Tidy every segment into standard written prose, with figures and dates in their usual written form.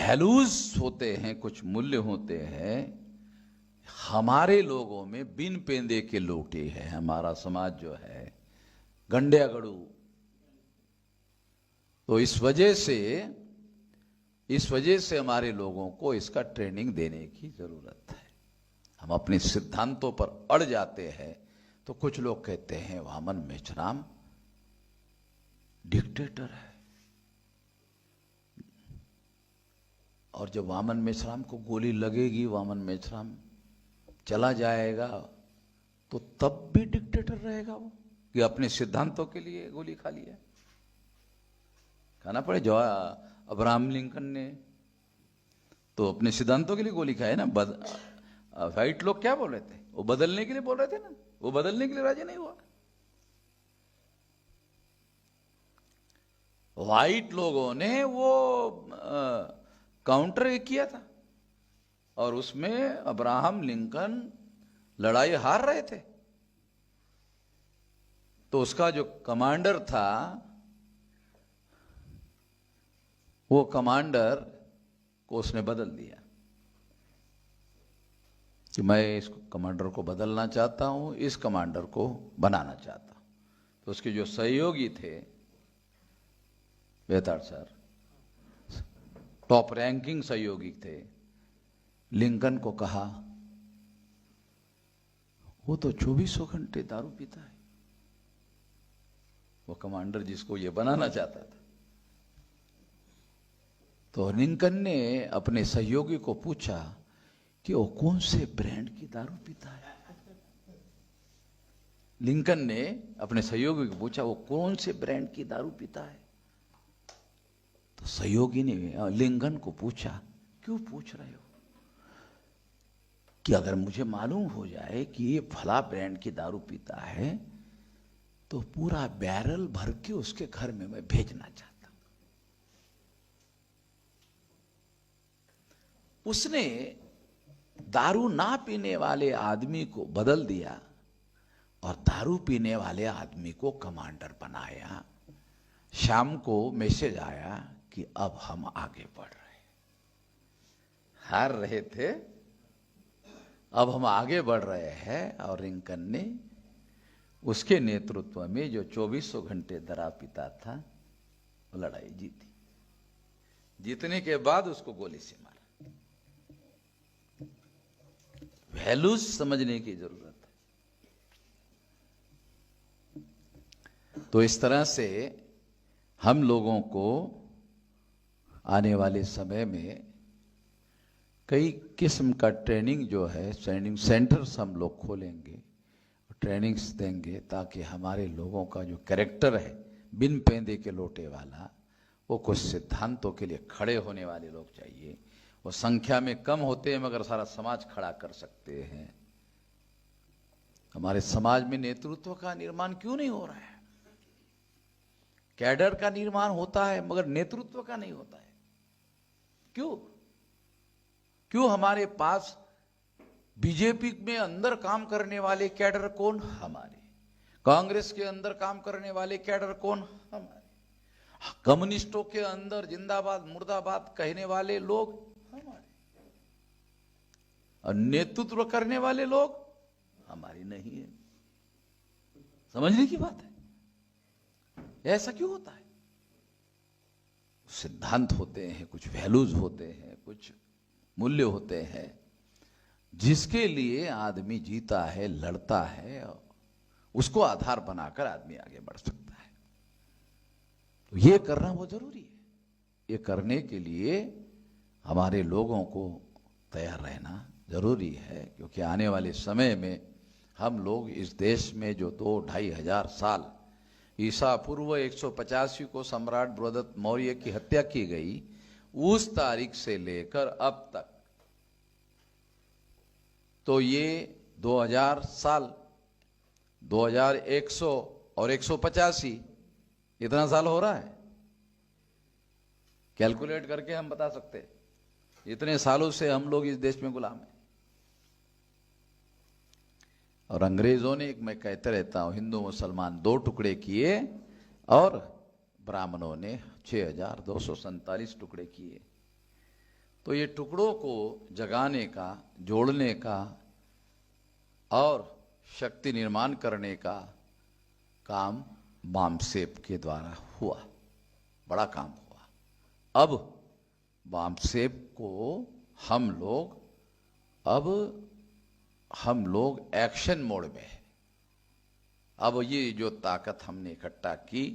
Values होते हैं, कुछ मूल्य होते हैं, हमारे लोगों में बिन पेंदे के लोटे हैं। हमारा समाज जो है गंड्या गड़ू, तो इस वजह से हमारे लोगों को इसका ट्रेनिंग देने की जरूरत है। हम अपने सिद्धांतों पर अड़ जाते हैं तो कुछ लोग कहते हैं वामन मेश्राम डिक्टेटर है, और जब वामन मेश्राम को गोली लगेगी, वामन मेश्राम चला जाएगा, तो तब भी डिक्टेटर रहेगा वो, कि अपने सिद्धांतों के लिए गोली खा लिया। खाना पड़े। जो अब्राहम लिंकन ने तो अपने सिद्धांतों के लिए गोली खाई ना। व्हाइट लोग क्या बोल रहे थे? वो बदलने के लिए बोल रहे थे ना, वो बदलने के लिए राजी नहीं हुआ। व्हाइट लोगों ने वो काउंटर किया था, और उसमें अब्राहम लिंकन लड़ाई हार रहे थे, तो उसका जो कमांडर था, वो कमांडर को उसने बदल दिया कि मैं इस कमांडर को बदलना चाहता हूं, इस कमांडर को बनाना चाहता हूं। तो उसके जो सहयोगी थे, बेताड़ सर, टॉप रैंकिंग सहयोगी थे, लिंकन को कहा वो तो 2400 घंटे दारू पीता है, वो कमांडर जिसको ये बनाना चाहता था। तो लिंकन ने अपने सहयोगी को पूछा कि वो कौन से ब्रांड की दारू पीता है। लिंकन ने अपने सहयोगी को पूछा वो कौन से ब्रांड की दारू पीता है। तो सहयोगी ने लिंकन को पूछा, क्यों पूछ रहे हो? कि अगर मुझे मालूम हो जाए कि ये फला ब्रांड की दारू पीता है, तो पूरा बैरल भर के उसके घर में मैं भेजना चाहता हूं। उसने दारू ना पीने वाले आदमी को बदल दिया और दारू पीने वाले आदमी को कमांडर बनाया। शाम को मैसेज आया कि अब हम आगे बढ़ रहे हैं। हार रहे थे, अब हम आगे बढ़ रहे हैं। और लिंकन ने उसके नेतृत्व में जो 2400 घंटे दरा पीता था, वो लड़ाई जीती। जीतने के बाद उसको गोली से मारा। वैल्यूज समझने की जरूरत है। तो इस तरह से हम लोगों को आने वाले समय में कई किस्म का ट्रेनिंग जो है, ट्रेनिंग सेंटर्स हम लोग खोलेंगे, ट्रेनिंग्स देंगे, ताकि हमारे लोगों का जो कैरेक्टर है बिन पेंदे के लोटे वाला, वो कुछ सिद्धांतों के लिए खड़े होने वाले लोग चाहिए। वो संख्या में कम होते हैं मगर सारा समाज खड़ा कर सकते हैं। हमारे समाज में नेतृत्व का निर्माण क्यों नहीं हो रहा है? कैडर का निर्माण होता है मगर नेतृत्व का नहीं होता है। क्यों हमारे पास बीजेपी में अंदर काम करने वाले कैडर कौन? हमारे। कांग्रेस के अंदर काम करने वाले कैडर कौन? हमारे। कम्युनिस्टों के अंदर जिंदाबाद मुर्दाबाद कहने वाले लोग हमारे, और नेतृत्व करने वाले लोग हमारी नहीं है। समझने की बात है। ऐसा क्यों होता है? सिद्धांत होते हैं, कुछ वैल्यूज होते हैं, कुछ मूल्य होते हैं, जिसके लिए आदमी जीता है, लड़ता है, उसको आधार बनाकर आदमी आगे बढ़ सकता है। तो ये करना बहुत जरूरी है। ये करने के लिए हमारे लोगों को तैयार रहना जरूरी है, क्योंकि आने वाले समय में हम लोग इस देश में जो 2-2.5 हजार साल, ईसा पूर्व 185 को सम्राट बृहदत्त मौर्य की हत्या की गई, उस तारीख से लेकर अब तक, तो ये 2000 साल, 2100 और 185, इतना साल हो रहा है। कैलकुलेट करके हम बता सकते हैं, इतने सालों से हम लोग इस देश में गुलाम हैं। और अंग्रेजों ने, मैं कहते रहता हूं, हिंदू मुसलमान 2 टुकड़े किए और ब्राह्मणों ने 6247 टुकड़े किए। तो ये टुकड़ों को जगाने का, जोड़ने का और शक्ति निर्माण करने का काम बामसेप के द्वारा हुआ, बड़ा काम हुआ। अब बामसेप को हम लोग एक्शन मोड में है। अब ये जो ताकत हमने इकट्ठा की,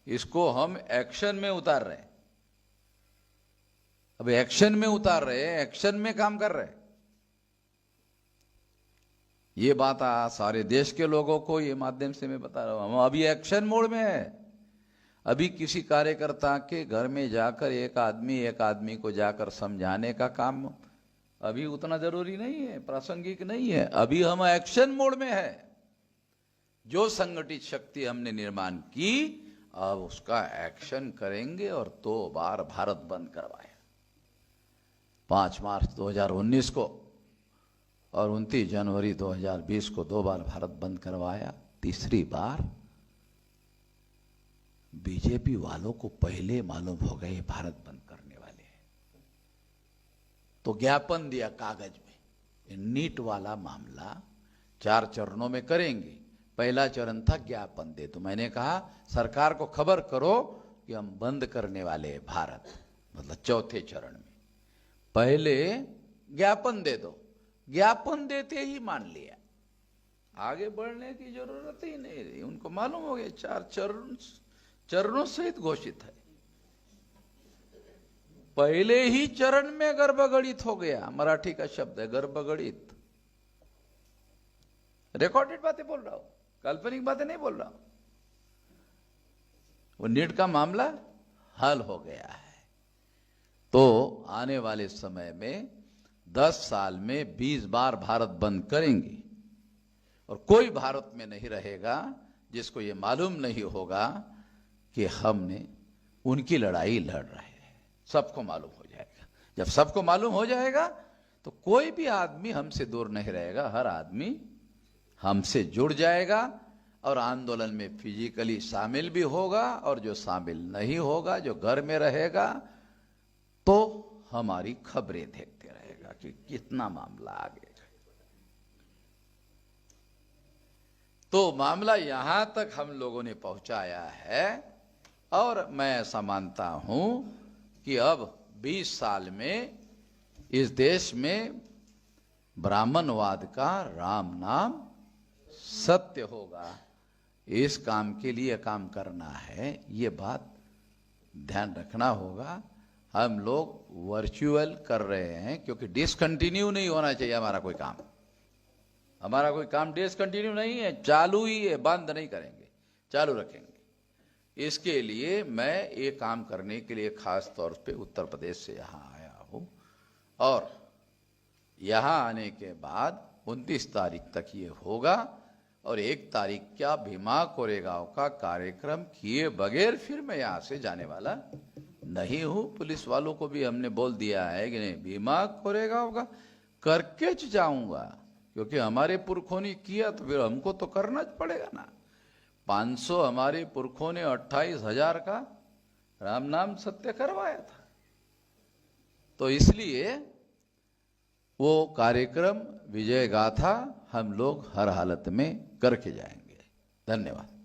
इसको हम एक्शन में उतार रहे हैं। अब एक्शन में उतार रहे हैं, एक्शन में काम कर रहे हैं। ये बात सारे देश के लोगों को ये माध्यम से मैं बता रहा हूं, हम अभी एक्शन मोड में है। अभी किसी कार्यकर्ता के घर में जाकर एक आदमी को जाकर समझाने का काम अभी उतना जरूरी नहीं है, प्रासंगिक नहीं है। अभी हम एक्शन मोड में है। जो संगठित शक्ति हमने निर्माण की, अब उसका एक्शन करेंगे और 2 बार भारत बंद करवाया, 5 मार्च 2019 को और 29 जनवरी 2020 को 2 बार भारत बंद करवाया। तीसरी बार बीजेपी वालों को पहले मालूम हो गए भारत बंद करने वाले हैं, तो ज्ञापन दिया कागज में। नीट वाला मामला 4 चरणों में करेंगे। पहला चरण था ज्ञापन दे, तो मैंने कहा सरकार को खबर करो कि हम बंद करने वाले हैं भारत, मतलब चौथे चरण में। पहले ज्ञापन दे दो, ज्ञापन देते ही मान लिया, आगे बढ़ने की जरूरत ही नहीं रही। उनको मालूम हो गया 4 चरणों सहित घोषित है। पहले ही चरण में गर्भगणित हो गया, मराठी का शब्द है गर्भगणित। रिकॉर्डेड बातें बोल रहा हूं, काल्पनिक बातें नहीं बोल रहा हूं। वो नीट का मामला हल हो गया है। तो आने वाले समय में 10 साल में 20 बार भारत बंद करेंगे और कोई भारत में नहीं रहेगा जिसको ये मालूम नहीं होगा कि हमने उनकी लड़ाई लड़ रहे हैं। सबको मालूम हो जाएगा। जब सबको मालूम हो जाएगा तो कोई भी आदमी हमसे दूर नहीं रहेगा, हर आदमी हमसे जुड़ जाएगा और आंदोलन में फिजिकली शामिल भी होगा, और जो शामिल नहीं होगा, जो घर में रहेगा, तो हमारी खबरें देखते रहेगा कि कितना मामला आगे। तो मामला यहां तक हम लोगों ने पहुंचाया है और मैं ऐसा मानता हूं कि अब 20 साल में इस देश में ब्राह्मणवाद का राम नाम सत्य होगा। इस काम के लिए काम करना है, ये बात ध्यान रखना होगा। हम लोग वर्चुअल कर रहे हैं क्योंकि डिसकंटिन्यू नहीं होना चाहिए हमारा कोई काम। हमारा कोई काम डिसकंटिन्यू नहीं है, चालू ही है, बंद नहीं करेंगे, चालू रखेंगे। इसके लिए मैं ये काम करने के लिए खास तौर पे उत्तर प्रदेश से यहाँ आया हूँ और यहाँ आने के बाद 29 तारीख तक ये होगा और 1 तारीख का भीमा कोरेगांव का कार्यक्रम किए बगैर फिर मैं यहाँ से जाने वाला नहीं हूँ। पुलिस वालों को भी हमने बोल दिया है कि नहीं, भीमा कोरेगांव का करके जाऊंगा, क्योंकि हमारे पुरखों ने किया तो फिर हमको तो करना पड़ेगा ना। 500 हमारे पुरखों ने 28,000 का राम नाम सत्य करवाया था, तो इसलिए वो कार्यक्रम विजय गाथा हम लोग हर हालत में करके जाएंगे। धन्यवाद।